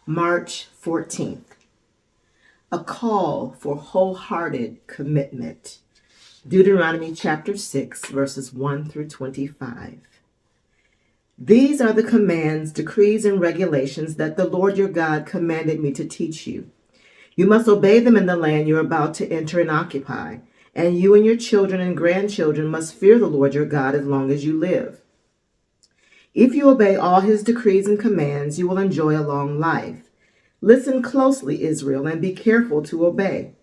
March 14th. A call for wholehearted commitment. Deuteronomy chapter 6, verses 1 through 25. These are the commands, decrees, and regulations that the Lord your God commanded me to teach you. You must obey them in the land you're about to enter and occupy, and you and your children and grandchildren must fear the Lord your God as long as you live. If you obey all his decrees and commands, you will enjoy a long life. Listen closely, Israel, and be careful to obey.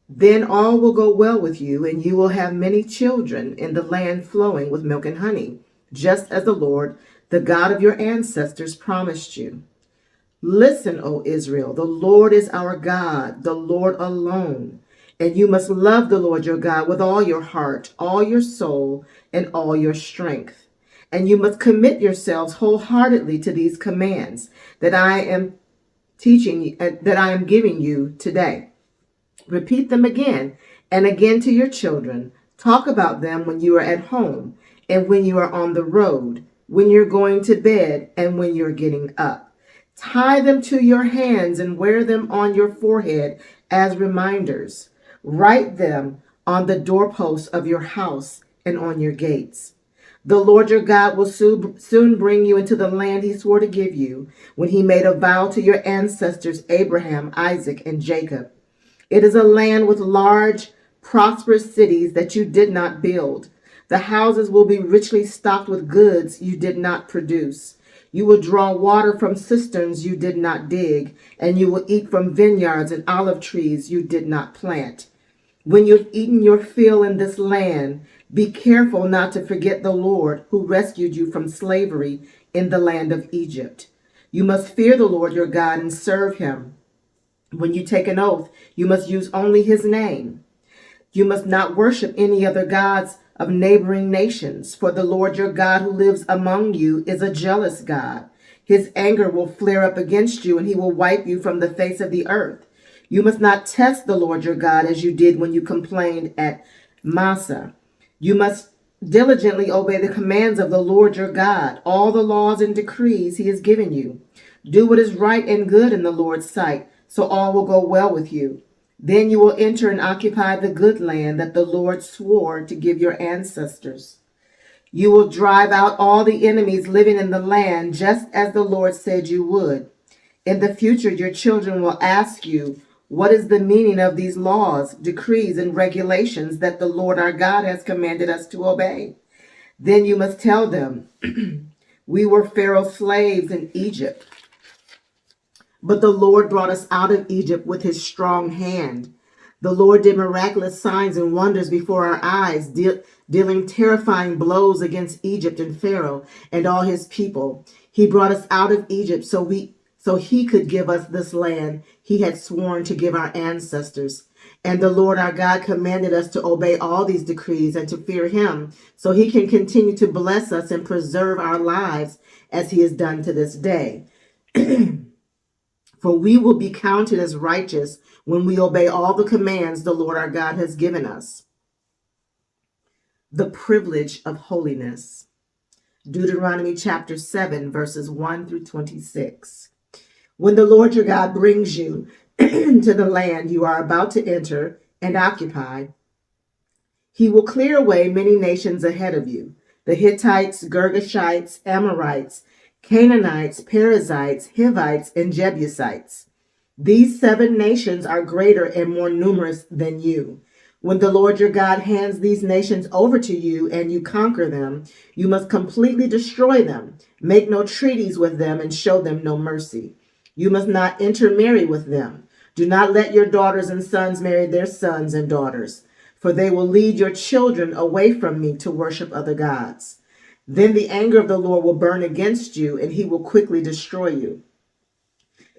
Then all will go well with you, and you will have many children in the land flowing with milk and honey, just as the Lord, the God of your ancestors, promised you. Listen, O Israel, the Lord is our God, the Lord alone. And you must love the Lord your God with all your heart, all your soul, and all your strength. And you must commit yourselves wholeheartedly to these commands that I am giving you today. Repeat them again and again to your children. Talk about them when you are at home and when you are on the road, when you're going to bed and when you're getting up. Tie them to your hands and wear them on your forehead as reminders. Write them on the doorposts of your house and on your gates. The Lord your God will soon bring you into the land he swore to give you when he made a vow to your ancestors Abraham, Isaac, and Jacob. It is a land with large, prosperous cities that you did not build. The houses will be richly stocked with goods you did not produce. You will draw water from cisterns you did not dig, and you will eat from vineyards and olive trees you did not plant. When you've eaten your fill in this land, be careful not to forget the Lord who rescued you from slavery in the land of Egypt. You must fear the Lord your God and serve him. When you take an oath, you must use only his name. You must not worship any other gods of neighboring nations, for the Lord your God who lives among you is a jealous God. His anger will flare up against you, and he will wipe you from the face of the earth. You must not test the Lord your God as you did when you complained at Massah. You must diligently obey the commands of the Lord your God, all the laws and decrees he has given you. Do what is right and good in the Lord's sight, so all will go well with you. Then you will enter and occupy the good land that the Lord swore to give your ancestors. You will drive out all the enemies living in the land, just as the Lord said you would. In the future, your children will ask you, what is the meaning of these laws, decrees, and regulations that the Lord our God has commanded us to obey? Then you must tell them, we were Pharaoh's slaves in Egypt, but the Lord brought us out of Egypt with his strong hand. The Lord did miraculous signs and wonders before our eyes, dealing terrifying blows against Egypt and Pharaoh and all his people. He brought us out of Egypt so he could give us this land he had sworn to give our ancestors. And the Lord our God commanded us to obey all these decrees and to fear him, so he can continue to bless us and preserve our lives as he has done to this day. For we will be counted as righteous when we obey all the commands the Lord our God has given us. The privilege of holiness. Deuteronomy chapter 7, verses 1 through 26. When the Lord your God brings you to the land you are about to enter and occupy, he will clear away many nations ahead of you: the Hittites, Girgashites, Amorites, Canaanites, Perizzites, Hivites, and Jebusites. These 7 nations are greater and more numerous than you. When the Lord your God hands these nations over to you and you conquer them, you must completely destroy them, make no treaties with them, and show them no mercy. You must not intermarry with them. Do not let your daughters and sons marry their sons and daughters, for they will lead your children away from me to worship other gods. Then the anger of the Lord will burn against you, and he will quickly destroy you.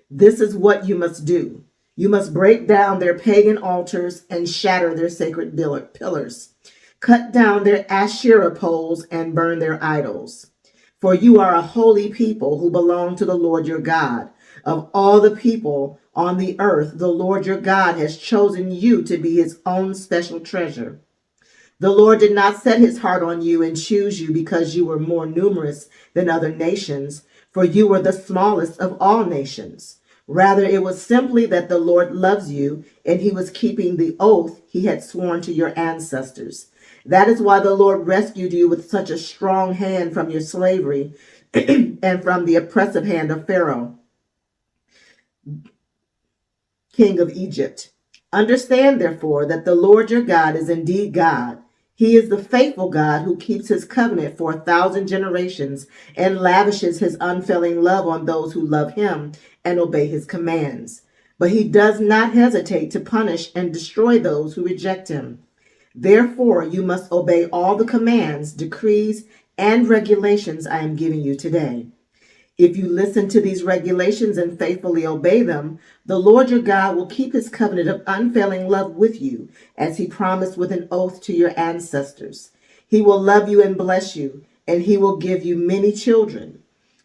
This is what you must do. You must break down their pagan altars and shatter their sacred pillars. Cut down their Asherah poles and burn their idols. For you are a holy people who belong to the Lord your God. Of all the people on the earth, the Lord your God has chosen you to be his own special treasure. The Lord did not set his heart on you and choose you because you were more numerous than other nations, for you were the smallest of all nations. Rather, it was simply that the Lord loves you, and he was keeping the oath he had sworn to your ancestors. That is why the Lord rescued you with such a strong hand from your slavery and from the oppressive hand of Pharaoh, king of Egypt. Understand, therefore, that the Lord your God is indeed God. He is the faithful God who keeps his covenant for 1,000 generations and lavishes his unfailing love on those who love him and obey his commands. But he does not hesitate to punish and destroy those who reject him. Therefore, you must obey all the commands, decrees, and regulations I am giving you today. If you listen to these regulations and faithfully obey them, the Lord your God will keep his covenant of unfailing love with you, as he promised with an oath to your ancestors. He will love you and bless you, and he will give you many children.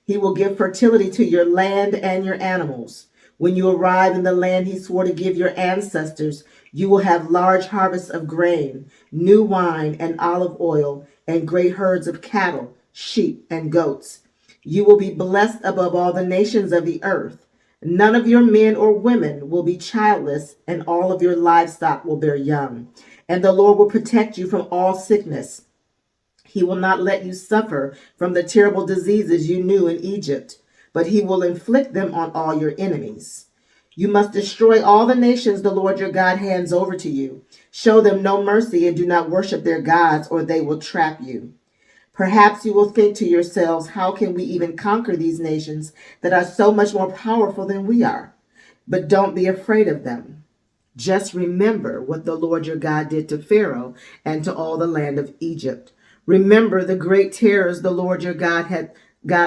He will give fertility to your land and your animals. When you arrive in the land he swore to give your ancestors, you will have large harvests of grain, new wine and olive oil, and great herds of cattle, sheep, and goats. You will be blessed above all the nations of the earth. None of your men or women will be childless, and all of your livestock will bear young. And the Lord will protect you from all sickness. He will not let you suffer from the terrible diseases you knew in Egypt, but he will inflict them on all your enemies. You must destroy all the nations the Lord your God hands over to you. Show them no mercy and do not worship their gods, or they will trap you. Perhaps you will think to yourselves, how can we even conquer these nations that are so much more powerful than we are? But don't be afraid of them. Just remember what the Lord your God did to Pharaoh and to all the land of Egypt. Remember the great terrors the Lord your God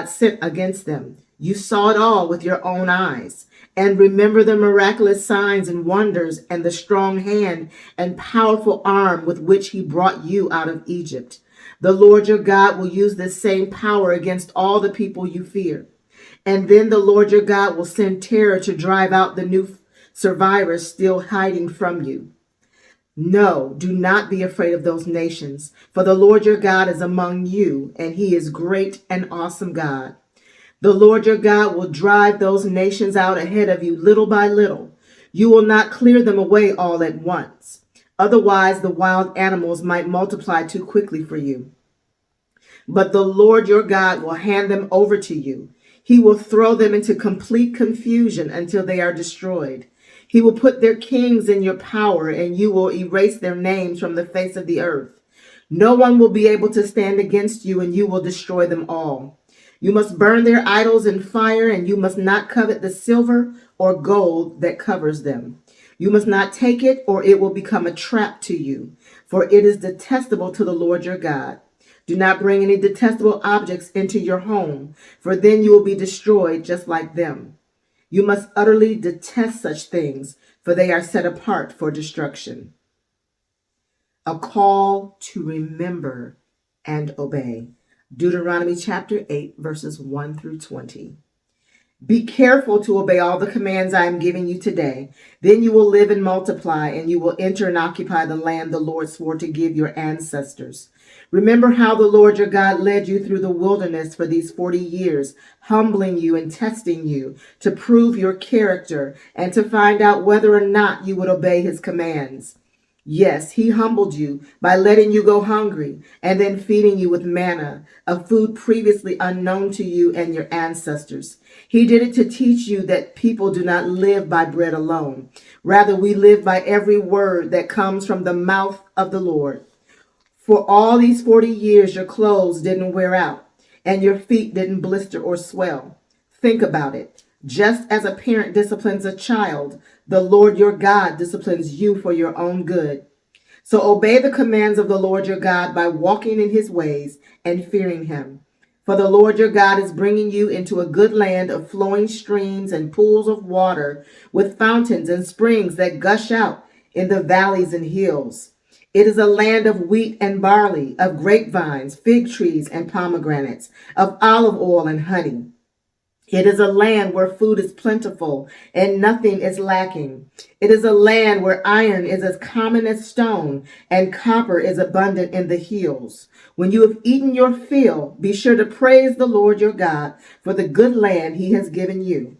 sent against them. You saw it all with your own eyes. And remember the miraculous signs and wonders and the strong hand and powerful arm with which he brought you out of Egypt. The Lord your God will use this same power against all the people you fear. And then the Lord your God will send terror to drive out the new survivors still hiding from you. No, do not be afraid of those nations, for the Lord your God is among you, and he is great and awesome God. The Lord your God will drive those nations out ahead of you little by little. You will not clear them away all at once. Otherwise, the wild animals might multiply too quickly for you. But the Lord your God will hand them over to you. He will throw them into complete confusion until they are destroyed. He will put their kings in your power, and you will erase their names from the face of the earth. No one will be able to stand against you, and you will destroy them all. You must burn their idols in fire, and you must not covet the silver or gold that covers them. You must not take it, or it will become a trap to you, for it is detestable to the Lord your God. Do not bring any detestable objects into your home, for then you will be destroyed just like them. You must utterly detest such things, for they are set apart for destruction. A call to remember and obey. Deuteronomy chapter 8, verses 1 through 20. Be careful to obey all the commands I am giving you today. Then you will live and multiply, and you will enter and occupy the land the Lord swore to give your ancestors. Remember how the Lord your God led you through the wilderness for these 40 years, humbling you and testing you to prove your character and to find out whether or not you would obey his commands. Yes, he humbled you by letting you go hungry and then feeding you with manna, a food previously unknown to you and your ancestors. He did it to teach you that people do not live by bread alone. Rather, we live by every word that comes from the mouth of the Lord. For all these 40 years, your clothes didn't wear out and your feet didn't blister or swell. Think about it. Just as a parent disciplines a child, the Lord your God disciplines you for your own good. So obey the commands of the Lord your God by walking in his ways and fearing him. For the Lord your God is bringing you into a good land of flowing streams and pools of water with fountains and springs that gush out in the valleys and hills. It is a land of wheat and barley, of grapevines, fig trees, and pomegranates, of olive oil and honey. It is a land where food is plentiful and nothing is lacking. It is a land where iron is as common as stone and copper is abundant in the hills. When you have eaten your fill, be sure to praise the Lord your God for the good land he has given you.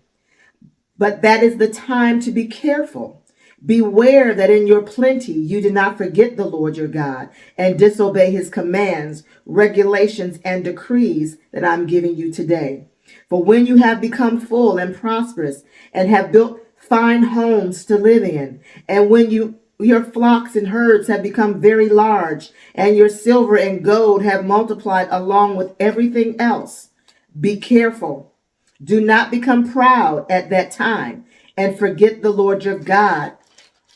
But that is the time to be careful. Beware that in your plenty you do not forget the Lord your God and disobey his commands, regulations, and decrees that I'm giving you today. For when you have become full and prosperous and have built fine homes to live in, and when your flocks and herds have become very large, and your silver and gold have multiplied along with everything else, be careful. Do not become proud at that time and forget the Lord your God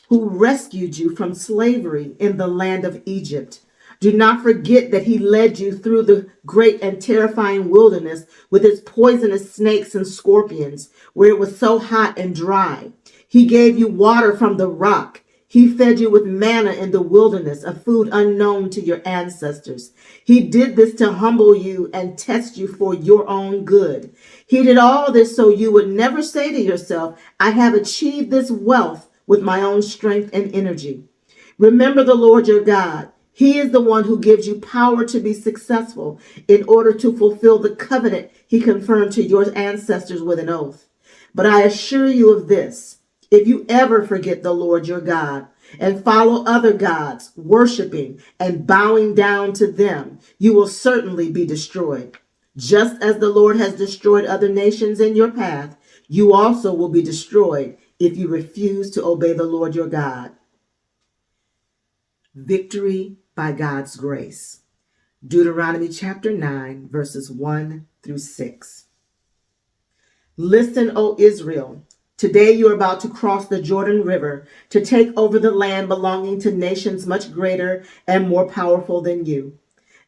who rescued you from slavery in the land of Egypt. Do not forget that he led you through the great and terrifying wilderness with its poisonous snakes and scorpions, where it was so hot and dry. He gave you water from the rock. He fed you with manna in the wilderness, a food unknown to your ancestors. He did this to humble you and test you for your own good. He did all this so you would never say to yourself, I have achieved this wealth with my own strength and energy. Remember the Lord your God. He is the one who gives you power to be successful in order to fulfill the covenant he confirmed to your ancestors with an oath. But I assure you of this, if you ever forget the Lord your God and follow other gods, worshiping and bowing down to them, you will certainly be destroyed. Just as the Lord has destroyed other nations in your path, you also will be destroyed if you refuse to obey the Lord your God. Victory by God's grace. Deuteronomy chapter 9, verses 1 through 6. Listen, O Israel. Today you are about to cross the Jordan River to take over the land belonging to nations much greater and more powerful than you.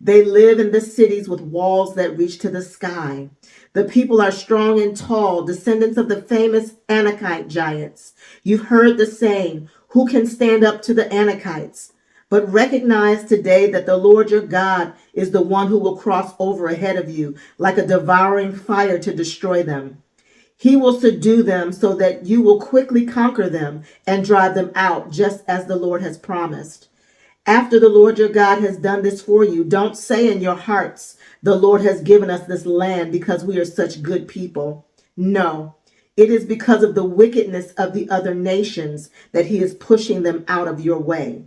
They live in the cities with walls that reach to the sky. The people are strong and tall, descendants of the famous Anakite giants. You've heard the saying, who can stand up to the Anakites? But recognize today that the Lord your God is the one who will cross over ahead of you like a devouring fire to destroy them. He will subdue them so that you will quickly conquer them and drive them out, just as the Lord has promised. After the Lord your God has done this for you, don't say in your hearts, the Lord has given us this land because we are such good people. No, it is because of the wickedness of the other nations that he is pushing them out of your way.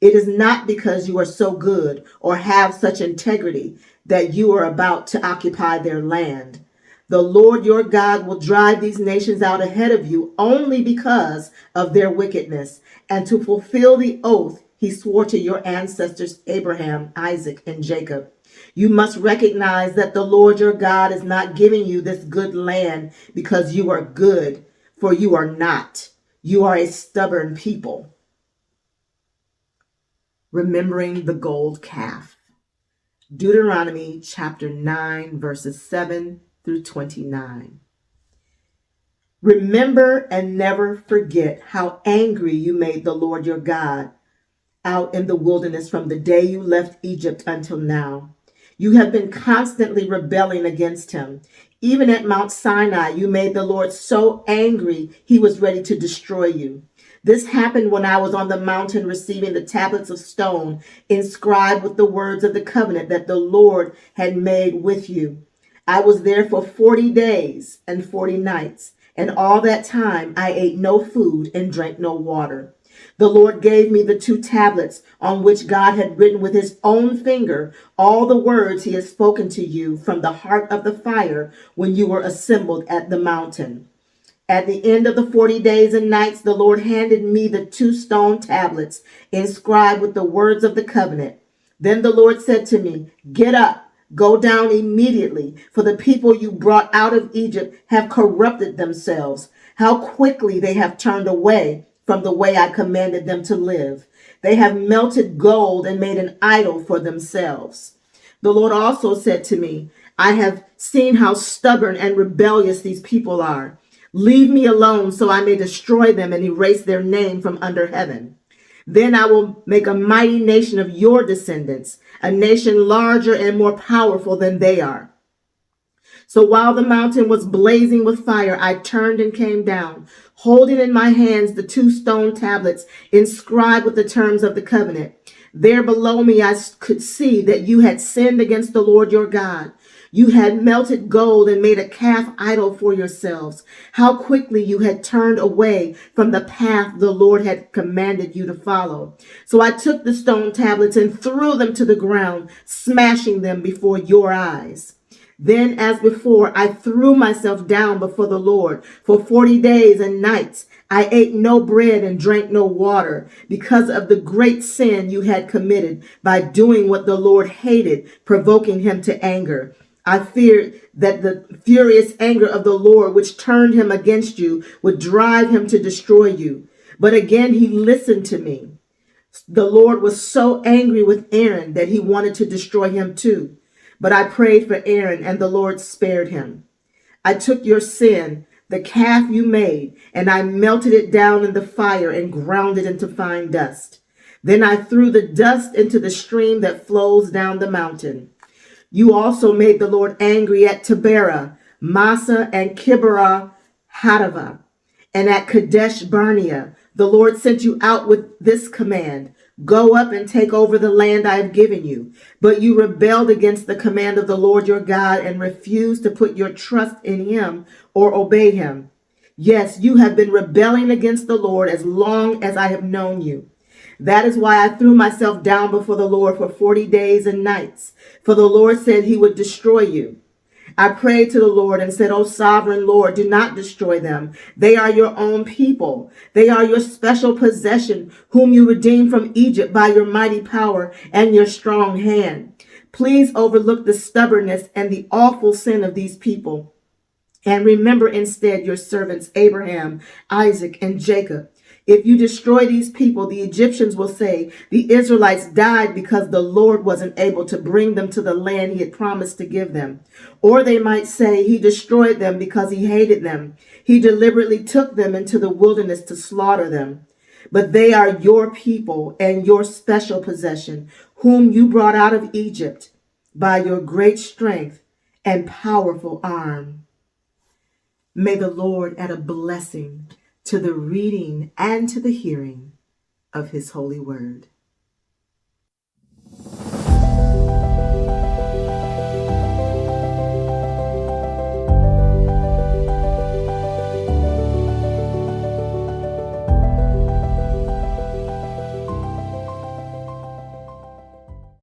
It is not because you are so good or have such integrity that you are about to occupy their land. The Lord your God will drive these nations out ahead of you only because of their wickedness and to fulfill the oath he swore to your ancestors Abraham, Isaac, and Jacob. You must recognize that the Lord your God is not giving you this good land because you are good, for you are not. You are a stubborn people. Remembering the gold calf. Deuteronomy chapter 9, verses 7 through 29. Remember and never forget how angry you made the Lord your God out in the wilderness from the day you left Egypt until now. You have been constantly rebelling against him. Even at Mount Sinai, you made the Lord so angry he was ready to destroy you. This happened when I was on the mountain receiving the tablets of stone inscribed with the words of the covenant that the Lord had made with you. I was there for 40 days and 40 nights, and all that time I ate no food and drank no water. The Lord gave me the 2 tablets on which God had written with his own finger all the words he had spoken to you from the heart of the fire when you were assembled at the mountain. At the end of the 40 days and nights, the Lord handed me the 2 stone tablets inscribed with the words of the covenant. Then the Lord said to me, get up, go down immediately, for the people you brought out of Egypt have corrupted themselves. How quickly they have turned away from the way I commanded them to live. They have melted gold and made an idol for themselves. The Lord also said to me, I have seen how stubborn and rebellious these people are. Leave me alone so I may destroy them and erase their name from under heaven. Then I will make a mighty nation of your descendants, a nation larger and more powerful than they are. So while the mountain was blazing with fire, I turned and came down, holding in my hands the 2 stone tablets inscribed with the terms of the covenant. There below me I could see that you had sinned against the Lord your God. You had melted gold and made a calf idol for yourselves. How quickly you had turned away from the path the Lord had commanded you to follow. So I took the stone tablets and threw them to the ground, smashing them before your eyes. Then, as before, I threw myself down before the Lord. For 40 days and nights I ate no bread and drank no water because of the great sin you had committed by doing what the Lord hated, provoking him to anger. I feared that the furious anger of the Lord, which turned him against you, would drive him to destroy you. But again, he listened to me. The Lord was so angry with Aaron that he wanted to destroy him too. But I prayed for Aaron, and the Lord spared him. I took your sin, the calf you made, and I melted it down in the fire and ground it into fine dust. Then I threw the dust into the stream that flows down the mountain. You also made the Lord angry at Taberah, Massa, and Kibberah Hattavah, and at Kadesh Barnea. The Lord sent you out with this command: go up and take over the land I have given you. But you rebelled against the command of the Lord your God and refused to put your trust in him or obey him. Yes, you have been rebelling against the Lord as long as I have known you. That is why I threw myself down before the Lord for 40 days and nights, for the Lord said he would destroy you. I prayed to the Lord and said, O sovereign Lord, do not destroy them. They are your own people. They are your special possession, whom you redeemed from Egypt by your mighty power and your strong hand. Please overlook the stubbornness and the awful sin of these people, and remember instead your servants Abraham, Isaac, and Jacob. If you destroy these people, the Egyptians will say the Israelites died because the Lord wasn't able to bring them to the land he had promised to give them. Or they might say he destroyed them because he hated them. He deliberately took them into the wilderness to slaughter them. But they are your people and your special possession, whom you brought out of Egypt by your great strength and powerful arm. May the Lord add a blessing to the reading and to the hearing of his holy word.